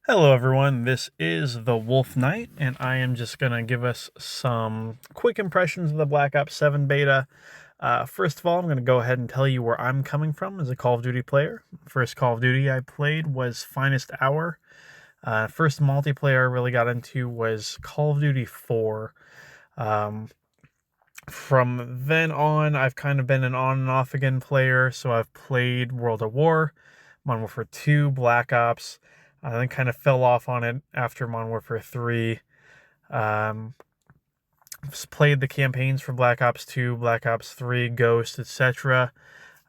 Hello everyone, this is the Wolf Knight, and I am just going to give us some quick impressions of the Black Ops 7 beta. First of all, I'm going to go ahead and tell you where I'm coming from as a Call of Duty player. First Call of Duty I played was Finest Hour. First multiplayer I really got into was Call of Duty 4. Um, from then on, I've kind of been an on and off again player, so I've played World at War, Modern Warfare 2, Black Ops. I then kind of fell off on it after Modern Warfare 3. Um, Played the campaigns for Black Ops 2, Black Ops 3, Ghost, etc.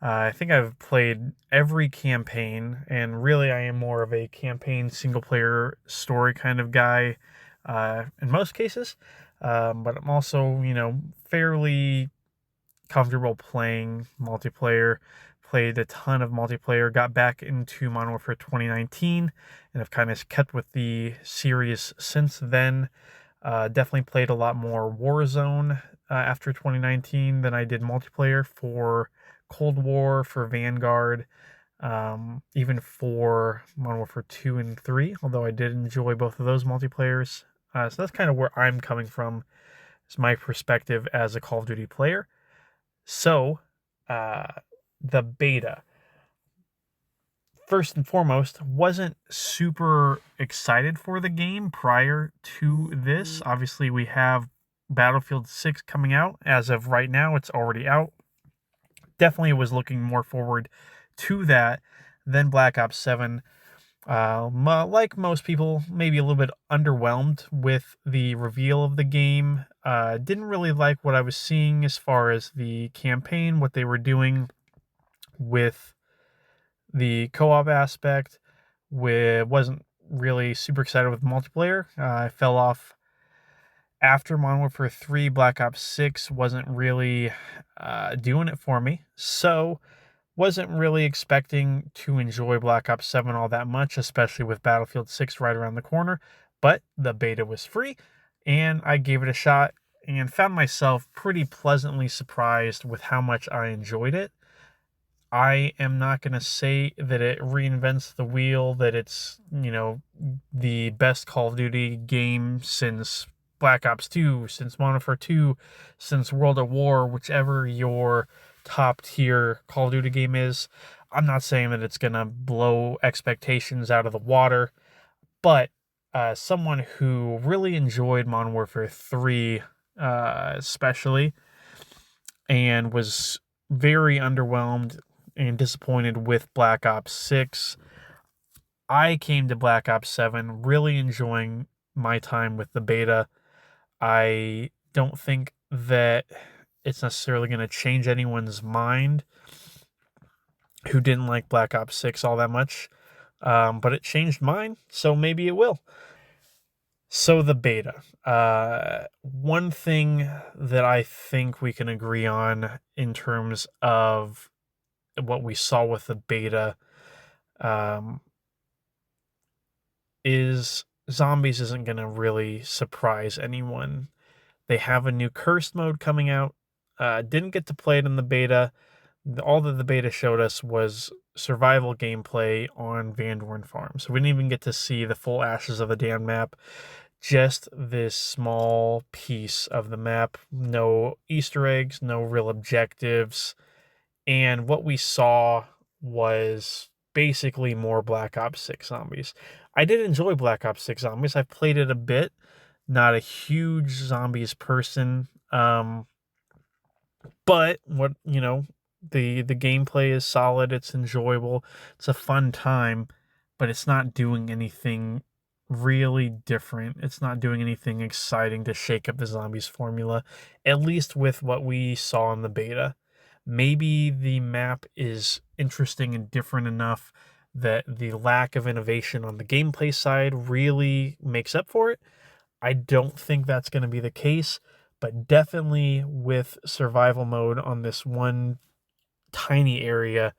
I think I've played every campaign, and really I am more of a campaign single player story kind of guy in most cases. But I'm also, fairly comfortable playing multiplayer. Played a ton of multiplayer, got back into Modern Warfare 2019, and have kind of kept with the series since then. Definitely played a lot more Warzone after 2019 than I did multiplayer for Cold War, for Vanguard, even for Modern Warfare 2 and 3, although I did enjoy both of those multiplayers. So that's kind of where I'm coming from, is my perspective as a Call of Duty player. So, uh, the beta. First and foremost, wasn't super excited for the game prior to this. Obviously, we have Battlefield 6 coming out. As of right now, it's already out. Definitely was looking more forward to that than Black Ops 7. Like most people, maybe a little bit underwhelmed with the reveal of the game. Didn't really like what I was seeing as far as the campaign, what they were doing with the co-op aspect. Wasn't really super excited with multiplayer. I fell off after Modern Warfare 3. Black Ops 6 wasn't really doing it for me. So wasn't really expecting to enjoy Black Ops 7 all that much, especially with Battlefield 6 right around the corner. But the beta was free, and I gave it a shot and found myself pretty pleasantly surprised with how much I enjoyed it. I am not going to say that it reinvents the wheel, that it's, the best Call of Duty game since Black Ops 2, since Modern Warfare 2, since World at War, whichever your top tier Call of Duty game is. I'm not saying that it's going to blow expectations out of the water, but someone who really enjoyed Modern Warfare 3, especially, and was very underwhelmed and disappointed with Black Ops 6. I came to Black Ops 7 really enjoying my time with the beta. I don't think that it's necessarily going to change anyone's mind who didn't like Black Ops 6 all that much, but it changed mine, so maybe it will. So the beta. One thing that I think we can agree on in terms of what we saw with the beta um, is zombies isn't going to really surprise anyone. They have a new cursed mode coming out. Didn't get to play it in the beta. All that the beta showed us was survival gameplay on Van Dorn Farm. So we didn't even get to see the full Ashes of the Damned map. Just this small piece of the map. No Easter eggs, no real objectives. And what we saw was basically more Black Ops 6 zombies. I did enjoy Black Ops 6 zombies. I've played it a bit. Not a huge zombies person. But the gameplay is solid, it's enjoyable, it's a fun time, but it's not doing anything really different. It's not doing anything exciting to shake up the zombies formula, at least with what we saw in the beta. Maybe the map is interesting and different enough that the lack of innovation on the gameplay side really makes up for it. I don't think that's going to be the case, but definitely with survival mode on this one tiny area,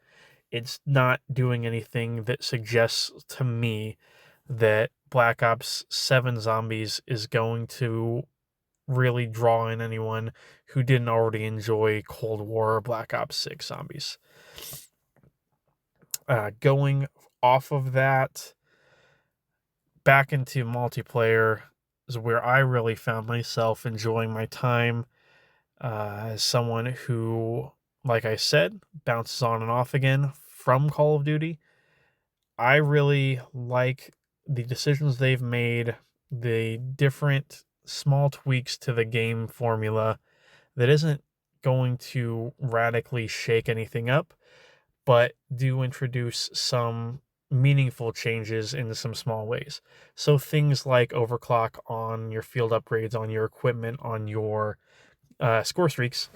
it's not doing anything that suggests to me that Black Ops 7 Zombies is going to really draw in anyone who didn't already enjoy Cold War or Black Ops 6 Zombies. Going off of that, back into multiplayer is where I really found myself enjoying my time as someone who, like I said, bounces on and off again from Call of Duty. I really like the decisions they've made, the different small tweaks to the game formula that isn't going to radically shake anything up, but do introduce some meaningful changes in some small ways. So things like overclock on your field upgrades, on your equipment, on your score streaks.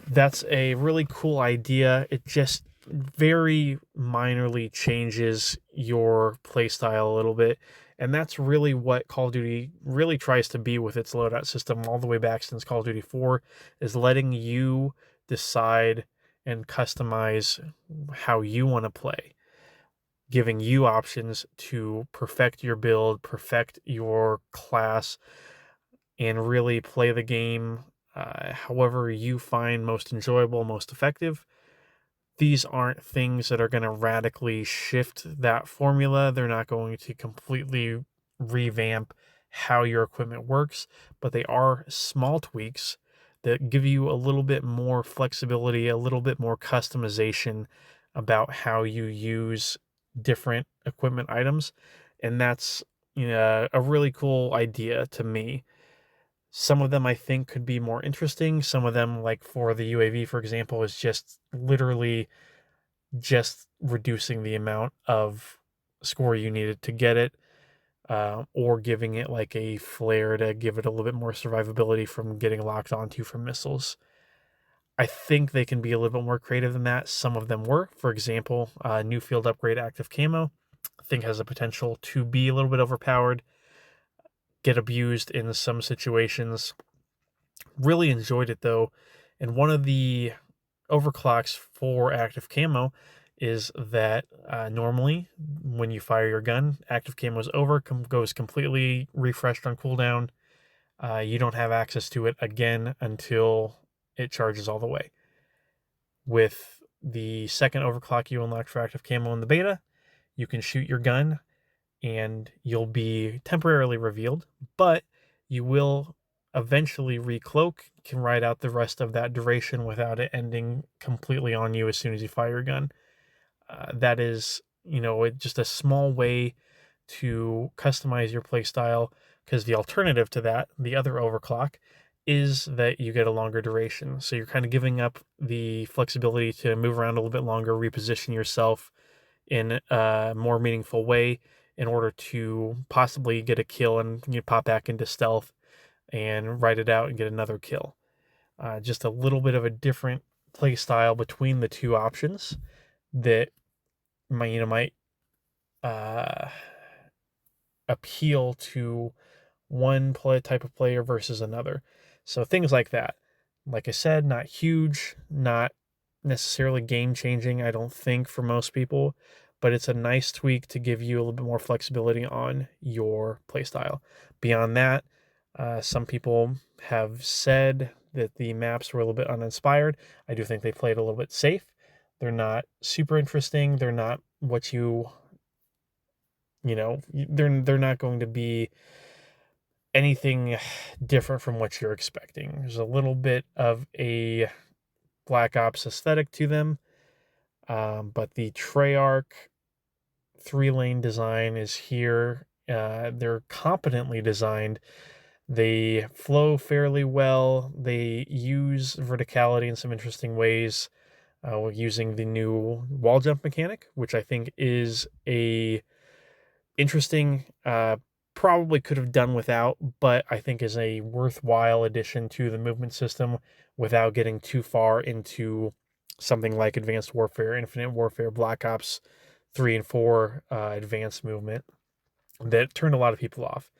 That's a really cool idea. It just very minorly changes your playstyle a little bit. And that's really what Call of Duty really tries to be with its loadout system all the way back since Call of Duty 4, is letting you decide and customize how you want to play, giving you options to perfect your build, perfect your class, and really play the game however you find most enjoyable, most effective. These aren't things that are going to radically shift that formula. They're not going to completely revamp how your equipment works, but they are small tweaks that give you a little bit more flexibility, a little bit more customization about how you use different equipment items. And that's, a really cool idea to me. Some of them I think could be more interesting. Some of them, like for the UAV, for example, is just literally just reducing the amount of score you needed to get it, or giving it like a flare to give it a little bit more survivability from getting locked onto from missiles. I think they can be a little bit more creative than that. Some of them were. For example, new field upgrade active camo, I think has the potential to be a little bit overpowered, get abused in some situations. Really enjoyed it though. And one of the overclocks for active camo is that normally when you fire your gun, active camo is over, goes completely refreshed on cooldown. You don't have access to it again until it charges all the way. With the second overclock you unlock for active camo in the beta, you can shoot your gun and you'll be temporarily revealed, but you will eventually recloak, can ride out the rest of that duration without it ending completely on you as soon as you fire your gun. That is, just a small way to customize your playstyle, because the alternative to that, the other overclock, is that you get a longer duration. So you're kind of giving up the flexibility to move around a little bit longer, reposition yourself in a more meaningful way in order to possibly get a kill and you pop back into stealth and ride it out and get another kill. Just a little bit of a different play style between the two options that might appeal to one type of player versus another. So things like that. Like I said, not huge, not necessarily game changing, I don't think, for most people, but it's a nice tweak to give you a little bit more flexibility on your playstyle. Beyond that, some people have said that the maps were a little bit uninspired. I do think they played a little bit safe. They're not super interesting. They're not what they're not going to be anything different from what you're expecting. There's a little bit of a Black Ops aesthetic to them, but the Treyarch 3-lane design is here. They're competently designed. They flow fairly well. They use verticality in some interesting ways, using the new wall jump mechanic, which I think is a interesting, probably could have done without, but I think is a worthwhile addition to the movement system without getting too far into something like Advanced Warfare, Infinite Warfare, Black Ops 3 and 4 advanced movement that turned a lot of people off.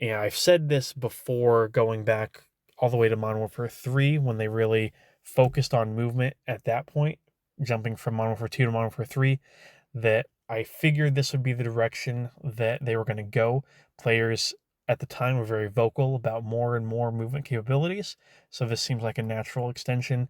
And I've said this before, going back all the way to Modern Warfare 3, when they really focused on movement at that point, jumping from Modern Warfare 2 to Modern Warfare 3, that I figured this would be the direction that they were going to go. Players at the time were very vocal about more and more movement capabilities, so this seems like a natural extension.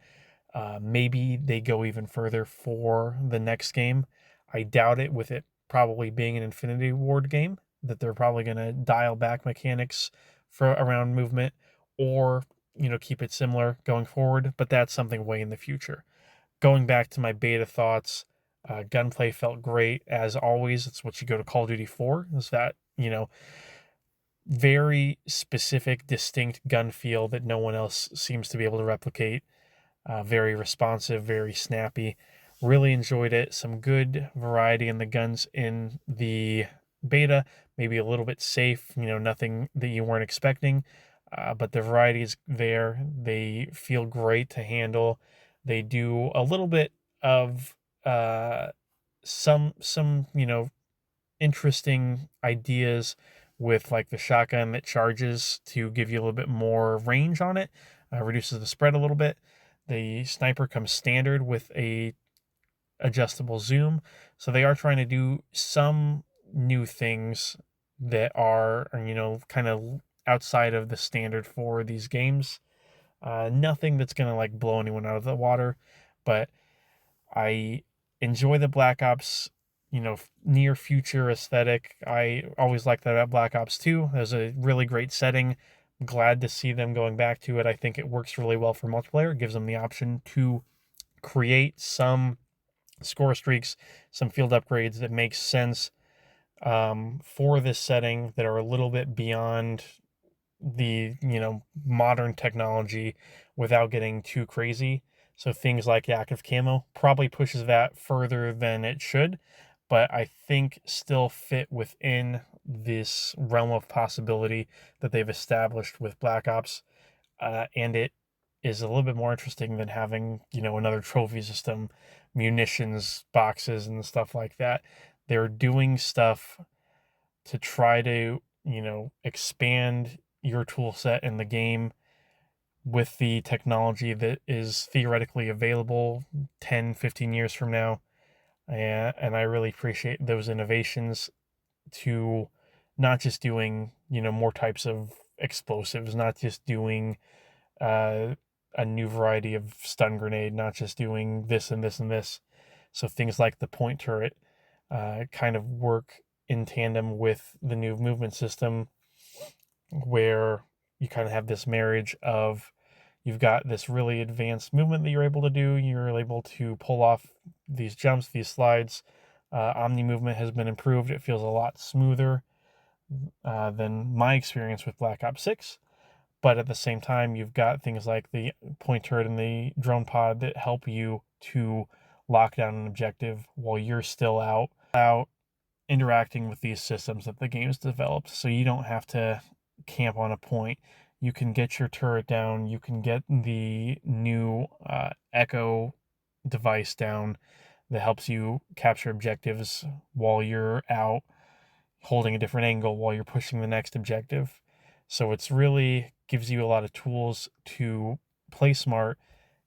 Maybe they go even further for the next game. I doubt it, with it probably being an Infinity Ward game. that they're probably going to dial back mechanics for around movement, or keep it similar going forward, but that's something way in the future. Going back to my beta thoughts, gunplay felt great as always. It's what you go to Call of Duty for, is that very specific, distinct gun feel that no one else seems to be able to replicate. Very responsive, very snappy. Really enjoyed it. Some good variety in the guns in the beta. Maybe a little bit safe, nothing that you weren't expecting. But the variety is there. They feel great to handle. They do a little bit of some interesting ideas with like the shotgun that charges to give you a little bit more range on it. Reduces the spread a little bit. The sniper comes standard with a adjustable zoom. So they are trying to do some new things that are kind of outside of the standard for these games. Nothing that's going to like blow anyone out of the water, but I enjoy the Black Ops, near future aesthetic. I always liked that about Black Ops 2. There's a really great setting. Glad to see them going back to it. I think it works really well for multiplayer. It gives them the option to create some score streaks, some field upgrades that make sense for this setting, that are a little bit beyond the modern technology without getting too crazy. So things like active camo probably pushes that further than it should, but I think still fit within this realm of possibility that they've established with Black Ops. And it is a little bit more interesting than having another trophy system, munitions boxes and stuff like that. They're doing stuff to try to expand your tool set in the game with the technology that is theoretically available 10-15 years from now. And I really appreciate those innovations to not just doing more types of explosives, not just doing a new variety of stun grenade, not just doing this and this and this. So things like the point turret kind of work in tandem with the new movement system, where you kind of have this marriage of, you've got this really advanced movement that you're able to do. You're able to pull off these jumps, these slides. Omni movement has been improved. It feels a lot smoother than my experience with Black Ops 6. But at the same time, you've got things like the point turret and the drone pod that help you to lock down an objective while you're still out interacting with these systems that the game's developed. So you don't have to camp on a point. You can get your turret down. You can get the new Echo device down that helps you capture objectives while you're out holding a different angle while you're pushing the next objective. So it's really gives you a lot of tools to play smart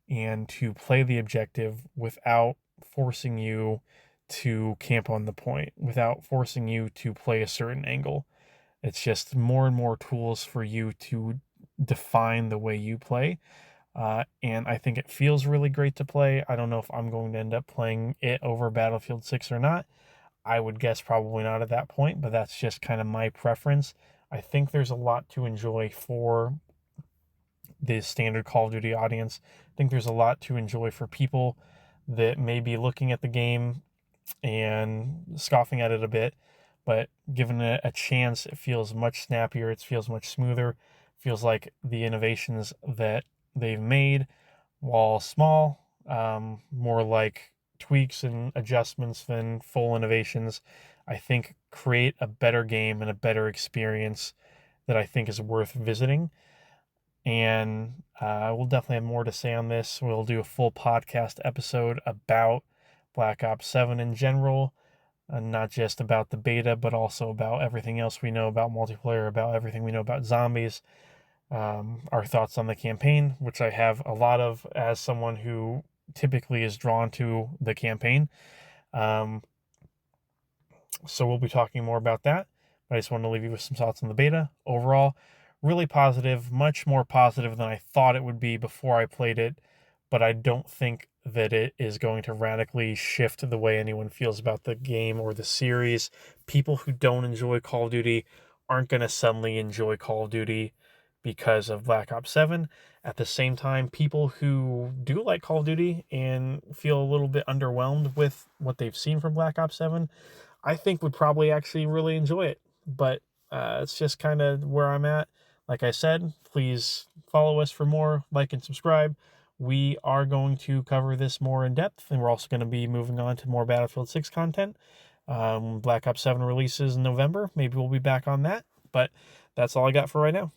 and to play the objective without forcing you to camp on the point, without forcing you to play a certain angle. It's just more and more tools for you to define the way you play. And I think it feels really great to play. I don't know if I'm going to end up playing it over Battlefield 6 or not. I would guess probably not at that point, but that's just kind of my preference. I think there's a lot to enjoy for the standard Call of Duty audience. I think there's a lot to enjoy for people that may be looking at the game and scoffing at it a bit, but given it a chance, it feels much snappier. It feels much smoother. Feels like the innovations that they've made, while small, more like tweaks and adjustments than full innovations, I think create a better game and a better experience that I think is worth visiting. And we'll definitely have more to say on this. We'll do a full podcast episode about Black Ops 7 in general, and not just about the beta, but also about everything else we know about multiplayer, about everything we know about zombies, our thoughts on the campaign, which I have a lot of as someone who typically is drawn to the campaign. So we'll be talking more about that. But I just wanted to leave you with some thoughts on the beta. Overall, really positive, much more positive than I thought it would be before I played it. But I don't think that it is going to radically shift the way anyone feels about the game or the series. People who don't enjoy Call of Duty aren't going to suddenly enjoy Call of Duty because of Black Ops 7. At the same time, people who do like Call of Duty and feel a little bit underwhelmed with what they've seen from Black Ops 7, I think would probably actually really enjoy it. But it's just kind of where I'm at. Like I said, please follow us for more, like and subscribe. We are going to cover this more in depth, and we're also going to be moving on to more Battlefield 6 content. Black Ops 7 releases in November. Maybe we'll be back on that. But that's all I got for right now.